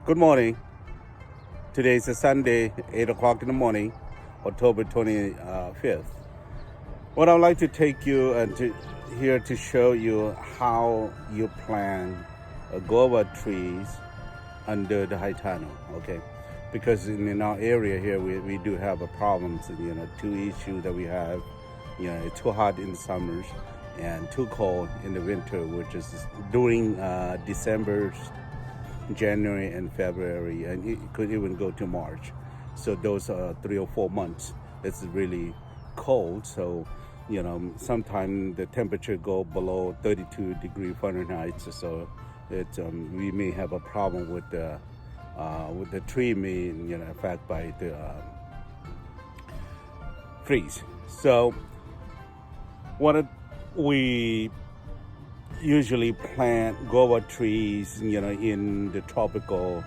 Good morning. Today is a Sunday, 8 o'clock in the morning, October 25th. What I'd like to take you here to show you how you plant guava trees under the high tunnel, okay? Because in our area here, we do have a problems, two issues that we have. It's too hot in the summers and too cold in the winter, which is during December, January and February, and it could even go to March. So those are 3 or 4 months. It's really cold. So, sometimes the temperature go below 32 degrees Fahrenheit. So we may have a problem with the tree may affected by the freeze. So what we usually plant guava trees, in the tropical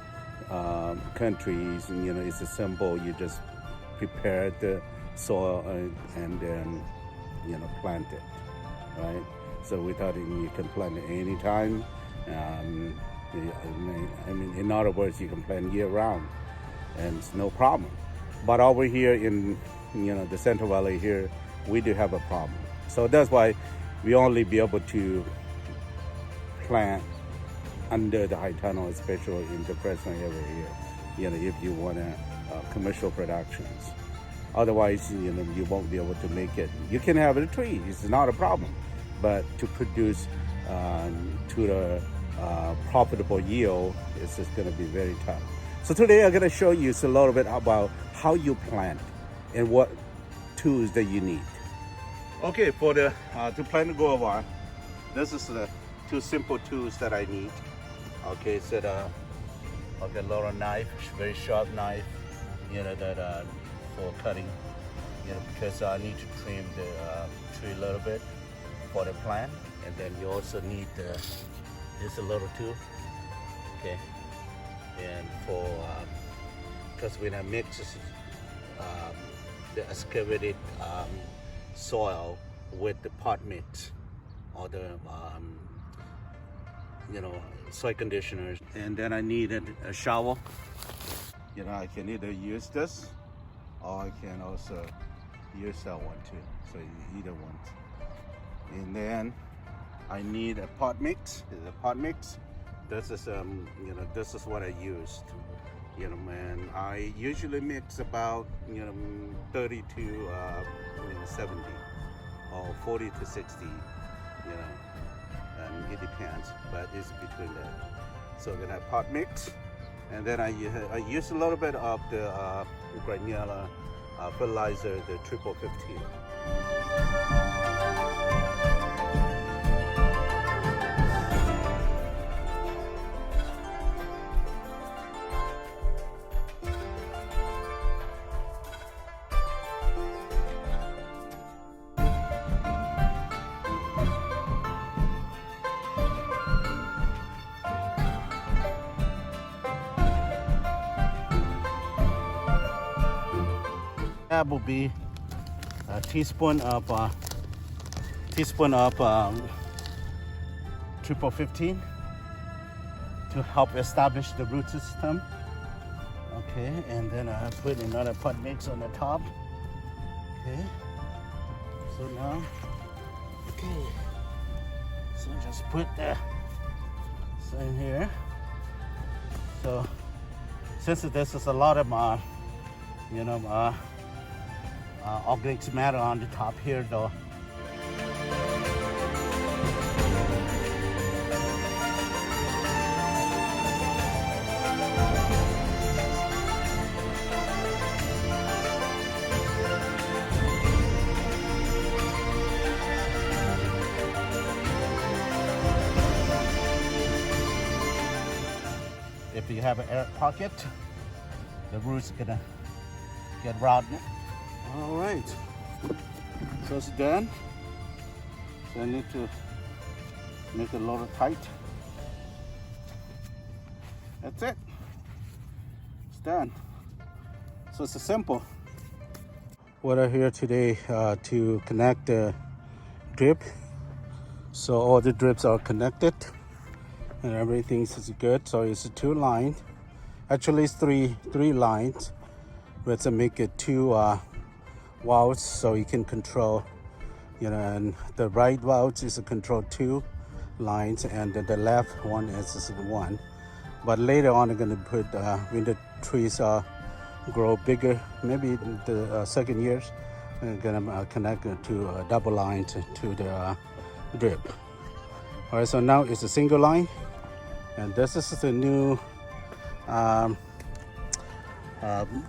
countries. It's a simple. You just prepare the soil and then, plant it, right? So we thought you can plant it anytime. In other words, you can plant year round, and it's no problem. But over here in, the Central Valley here, we do have a problem. So that's why we only be able to plant under the high tunnel, especially in the Fresno area here, if you want commercial productions. Otherwise, you won't be able to make it. You can have a tree, it's not a problem, but to produce to the profitable yield, it's just going to be very tough. So today I'm going to show you a little bit about how you plant and what tools that you need. Okay, for the to plant the guava, this is the two simple tools that I need. Okay, so a little knife, very sharp knife, that for cutting, because I need to trim the tree a little bit for the plant. And then you also need this little tool, okay, and for because when I mix the excavated soil with the pot mix or the soil conditioners, and then I needed a shovel. I can either use this or I can also use that one too, so either one. And then I need a pot mix. The pot mix, this is this is what I used, and I usually mix about 30 to 70 or 40 to 60, and it depends, but it's between that. So then I pot mix, and then I use a little bit of the granular fertilizer, the triple 15. That will be a teaspoon of triple 15 to help establish the root system. Okay, and then I put another pot mix on the top. Okay, so now, okay, so just put that in here. So since this is a lot of organic matter on the top here, though. If you have an air pocket, the roots are gonna get rotten. All right, so it's done. So I need to make it a little tight. That's it. It's done. So it's simple. We're here today to connect the drip. So all the drips are connected and everything is good. So it's a two line, Actually, it's three lines. Let's make it two valves so you can control, and the right valve is to control two lines, and the left one is one. But later on, I'm gonna put when the trees grow bigger, maybe in the second years, I'm gonna connect it to a double line to the drip. All right, so now it's a single line, and this is the new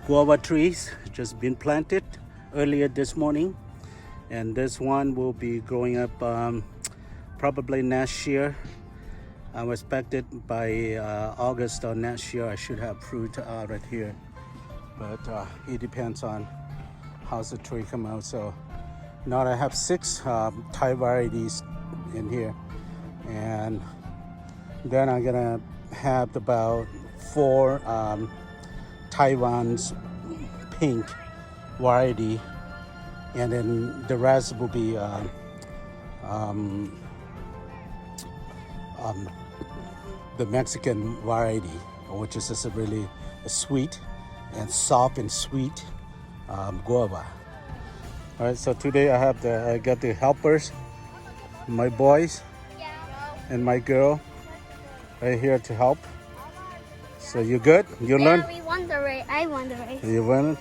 guava trees just been planted earlier this morning, and this one will be growing up probably next year. I'm expected by August or next year I should have fruit right here, but it depends on how's the tree come out. So now I have 6 Thai varieties in here, and then I'm gonna have about 4 Taiwan's pink variety, and then the rest will be the Mexican variety, which is just a really sweet and soft and sweet guava. All right, so today I got the helpers, my boys and my girl right here to help. So you good? You learn? We won the race. I won the race. You won it?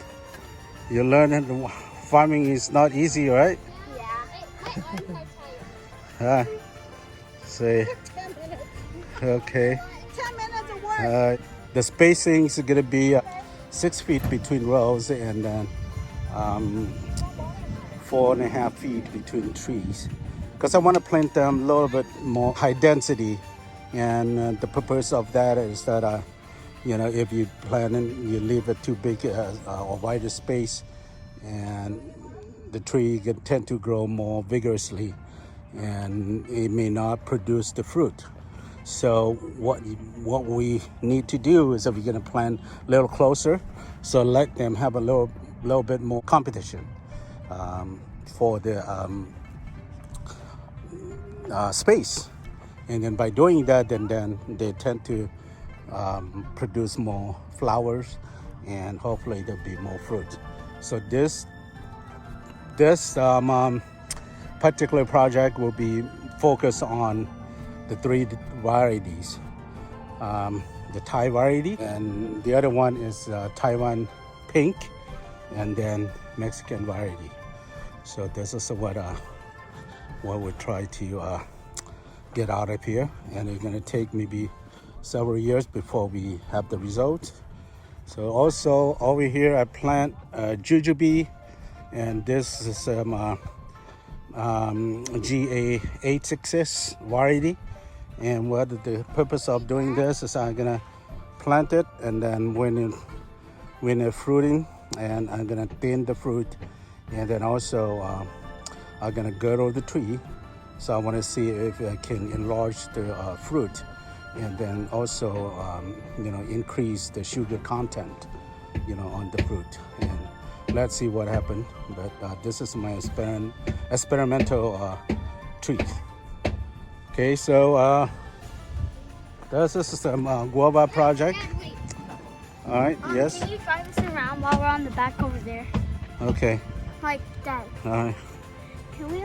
You learn it. Farming is not easy, right? Yeah. Say, 10 minutes. okay. 10 minutes of work. The spacing is going to be 6 feet between rows, and then 4.5 feet between trees. Because I want to plant them a little bit more high density, and the purpose of that is that if you plant it, you leave it too big or wider space, and the tree can tend to grow more vigorously, and it may not produce the fruit. So what we need to do is, if we're going to plant a little closer, so let them have a little bit more competition for the space, and then by doing that, then they tend to produce more flowers, and hopefully there'll be more fruit. So this particular project will be focused on the 3 varieties, the Thai variety, and the other one is Taiwan pink, and then Mexican variety. So this is what we try to get out of here, and it's going to take maybe several years before we have the result. So also over here I plant jujube, and this is GA86 variety. And what the purpose of doing this is, I'm gonna plant it, and then when it's fruiting, and I'm gonna thin the fruit, and then also I'm gonna girdle the tree. So I want to see if I can enlarge the fruit, and then also increase the sugar content on the fruit, and let's see what happens. But this is my experimental tree. Okay, so this is the guava project. All right, yes. Can you drive us around while we're on the back over there? Okay. Like that. All right. Can we